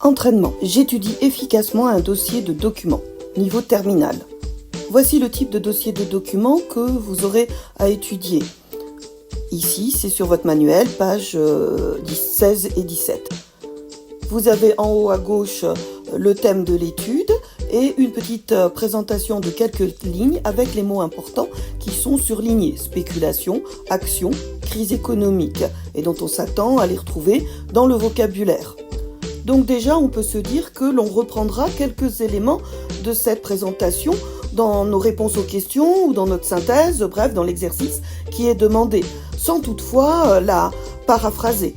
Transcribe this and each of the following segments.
Entraînement. J'étudie efficacement un dossier de documents, niveau terminal. Voici le type de dossier de documents que vous aurez à étudier. Ici, c'est sur votre manuel, pages 16 et 17. Vous avez en haut à gauche le thème de l'étude et une petite présentation de quelques lignes avec les mots importants qui sont surlignés. Spéculation, action, crise économique et dont on s'attend à les retrouver dans le vocabulaire. Donc déjà, on peut se dire que l'on reprendra quelques éléments de cette présentation dans nos réponses aux questions ou dans notre synthèse, bref, dans l'exercice qui est demandé, sans toutefois la paraphraser.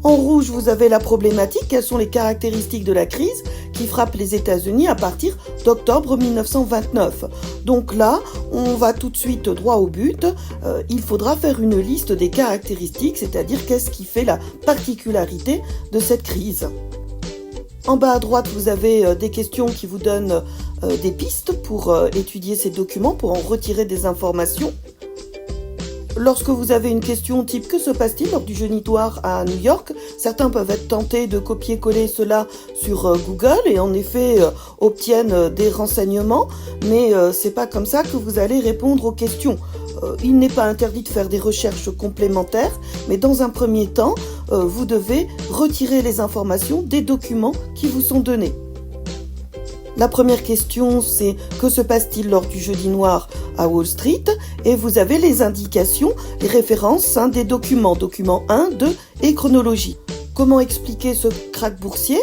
En rouge, vous avez la problématique. Quelles sont les caractéristiques de la crise qui frappe les États-Unis à partir d'octobre 1929 ? Donc là, on va tout de suite droit au but. Il faudra faire une liste des caractéristiques, c'est-à-dire qu'est-ce qui fait la particularité de cette crise. En bas à droite, vous avez des questions qui vous donnent des pistes pour étudier ces documents, pour en retirer des informations. Lorsque vous avez une question type « Que se passe-t-il lors du jeudi noir à New York ?», certains peuvent être tentés de copier-coller cela sur Google et en effet obtiennent des renseignements, mais c'est pas comme ça que vous allez répondre aux questions. Il n'est pas interdit de faire des recherches complémentaires, mais dans un premier temps, vous devez retirer les informations des documents qui vous sont donnés. La première question, c'est « Que se passe-t-il lors du jeudi noir à Wall Street ?» Et vous avez les indications, les références des documents, documents 1, 2 et chronologie. Comment expliquer ce krach boursier ?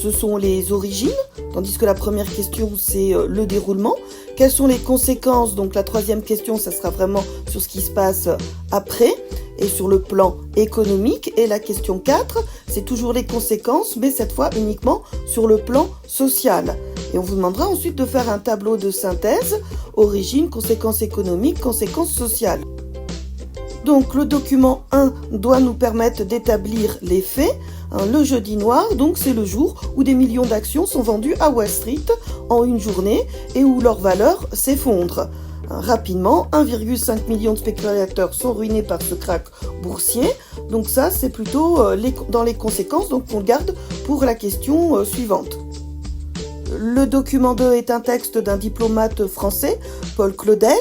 Ce sont les origines, tandis que la première question, c'est le déroulement. Quelles sont les conséquences ? Donc la troisième question, ça sera vraiment sur ce qui se passe après et sur le plan économique. Et la question 4, c'est toujours les conséquences, mais cette fois uniquement sur le plan social. Et on vous demandera ensuite de faire un tableau de synthèse, origine, conséquences économiques, conséquences sociales. Donc le document 1 doit nous permettre d'établir les faits. Le jeudi noir, donc c'est le jour où des millions d'actions sont vendues à Wall Street en une journée et où leur valeur s'effondre. Rapidement, 1,5 million de spéculateurs sont ruinés par ce krach boursier. Donc ça, c'est plutôt dans les conséquences, donc on le garde pour la question suivante. Le document 2 est un texte d'un diplomate français, Paul Claudel.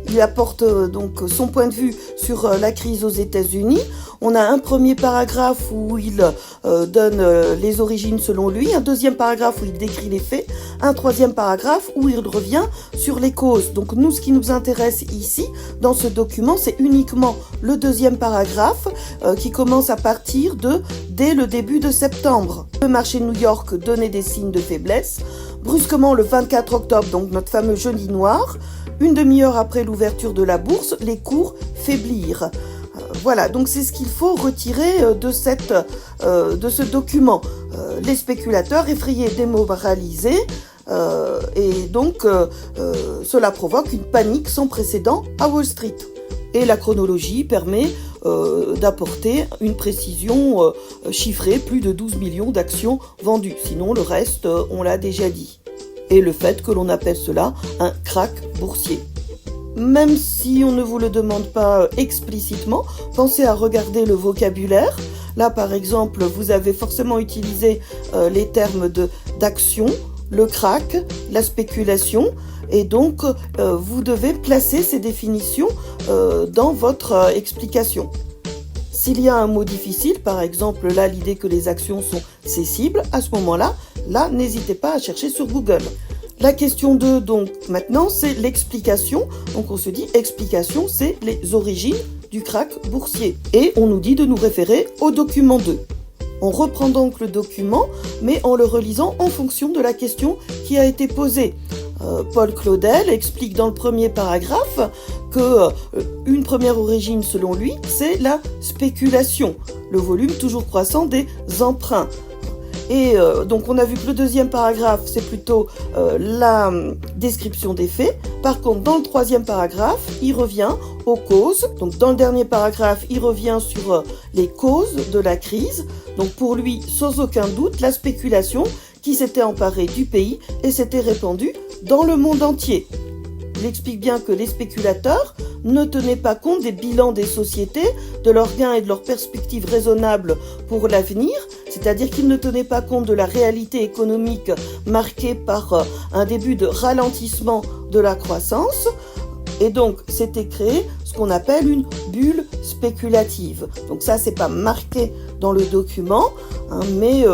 Il apporte donc son point de vue sur la crise aux États-Unis. On a un premier paragraphe où il donne les origines selon lui, un deuxième paragraphe où il décrit les faits, un troisième paragraphe où il revient sur les causes. Donc nous, ce qui nous intéresse ici, dans ce document, c'est uniquement le deuxième paragraphe qui commence à partir dès le début de septembre. Le marché de New York donnait des signes de faiblesse. Brusquement, le 24 octobre, donc notre fameux jeudi noir, une demi-heure après l'ouverture de la bourse, les cours faiblirent. Voilà, donc c'est ce qu'il faut retirer de ce document. Les spéculateurs effrayés, démoralisés, et donc cela provoque une panique sans précédent à Wall Street. Et la chronologie permet d'apporter une précision chiffrée, plus de 12 millions d'actions vendues. Sinon, le reste, on l'a déjà dit. Et le fait que l'on appelle cela un krach boursier. Même si on ne vous le demande pas explicitement, pensez à regarder le vocabulaire. Là, par exemple, vous avez forcément utilisé les termes d'action, le krach, la spéculation, et donc vous devez placer ces définitions dans votre explication. S'il y a un mot difficile, par exemple là l'idée que les actions sont cessibles, à ce moment-là, n'hésitez pas à chercher sur Google. La question 2, donc maintenant, c'est l'explication. Donc on se dit explication, c'est les origines du krach boursier. Et on nous dit de nous référer au document 2. On reprend donc le document, mais en le relisant en fonction de la question qui a été posée. Paul Claudel explique dans le premier paragraphe que une première origine selon lui, c'est la spéculation, le volume toujours croissant des emprunts. Et donc on a vu que le deuxième paragraphe, c'est plutôt la description des faits. Par contre, dans le troisième paragraphe, il revient aux causes. Donc dans le dernier paragraphe, il revient sur les causes de la crise. Donc pour lui, sans aucun doute, la spéculation qui s'était emparée du pays et s'était répandue dans le monde entier. Il explique bien que les spéculateurs ne tenaient pas compte des bilans des sociétés, de leurs gains et de leurs perspectives raisonnables pour l'avenir, c'est-à-dire qu'il ne tenait pas compte de la réalité économique marquée par un début de ralentissement de la croissance. Et donc, s'était créé ce qu'on appelle une bulle spéculative. Donc ça, c'est pas marqué dans le document, mais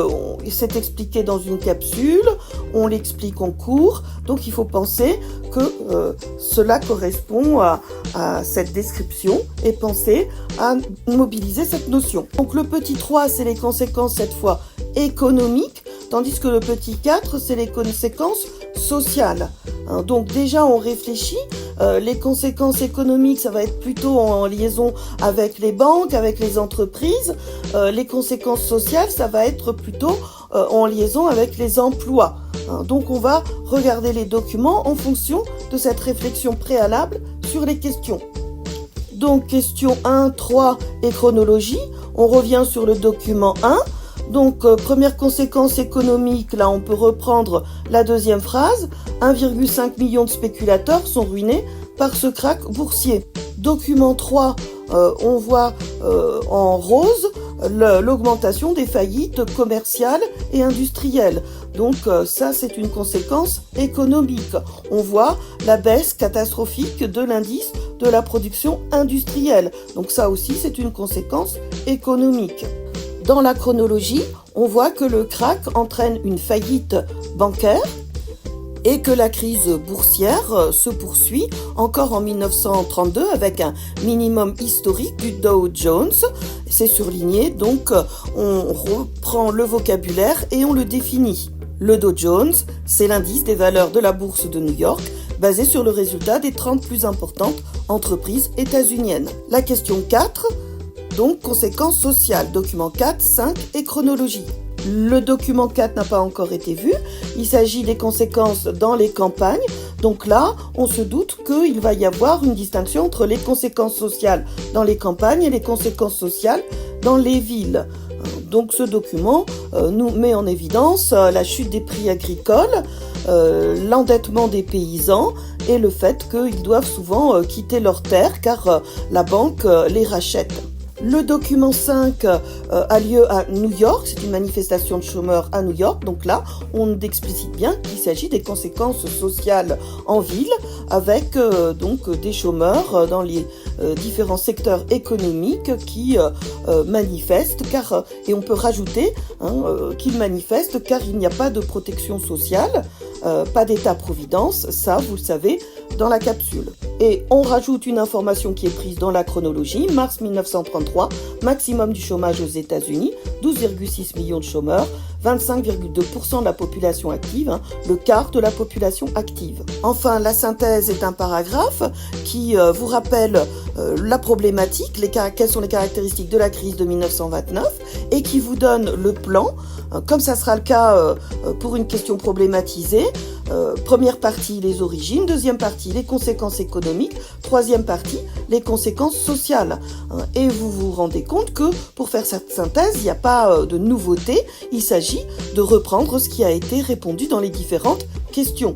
c'est expliqué dans une capsule, on l'explique en cours. Donc il faut penser que cela correspond à cette description et penser à mobiliser cette notion. Donc le petit 3, c'est les conséquences cette fois économiques, tandis que le petit 4, c'est les conséquences sociales. Donc déjà, on réfléchit. Les conséquences économiques, ça va être plutôt en liaison avec les banques, avec les entreprises. Les conséquences sociales, ça va être plutôt en liaison avec les emplois. Donc on va regarder les documents en fonction de cette réflexion préalable sur les questions. Donc question 1, 3 et chronologie. On revient sur le document 1. Donc, première conséquence économique, là on peut reprendre la deuxième phrase. 1,5 million de spéculateurs sont ruinés par ce krach boursier. Document 3, on voit en rose l'augmentation des faillites commerciales et industrielles. Donc ça, c'est une conséquence économique. On voit la baisse catastrophique de l'indice de la production industrielle. Donc ça aussi, c'est une conséquence économique. Dans la chronologie, on voit que le krach entraîne une faillite bancaire et que la crise boursière se poursuit encore en 1932 avec un minimum historique du Dow Jones. C'est surligné, donc on reprend le vocabulaire et on le définit. Le Dow Jones, c'est l'indice des valeurs de la bourse de New York, basé sur le résultat des 30 plus importantes entreprises états-uniennes. La question 4, donc conséquences sociales, document 4, 5 et chronologie. Le document 4 n'a pas encore été vu, il s'agit des conséquences dans les campagnes. Donc là, on se doute qu'il va y avoir une distinction entre les conséquences sociales dans les campagnes et les conséquences sociales dans les villes. Donc ce document nous met en évidence la chute des prix agricoles, l'endettement des paysans et le fait qu'ils doivent souvent quitter leurs terres car la banque les rachète. Le document 5 a lieu à New York, c'est une manifestation de chômeurs à New York, donc là on explicite bien qu'il s'agit des conséquences sociales en ville avec donc des chômeurs dans les différents secteurs économiques qui manifestent et on peut rajouter qu'ils manifestent car il n'y a pas de protection sociale, pas d'état-providence, ça vous le savez dans la capsule. Et on rajoute une information qui est prise dans la chronologie, mars 1933, maximum du chômage aux États-Unis, 12,6 millions de chômeurs, 25,2% de la population active, le quart de la population active. Enfin, la synthèse est un paragraphe qui vous rappelle la problématique, quelles sont les caractéristiques de la crise de 1929 et qui vous donne le plan, comme ça sera le cas pour une question problématisée. Première partie, les origines. Deuxième partie, les conséquences économiques. Troisième partie, les conséquences sociales. Et vous vous rendez compte que pour faire cette synthèse, il n'y a pas de nouveauté. Il s'agit de reprendre ce qui a été répondu dans les différentes questions.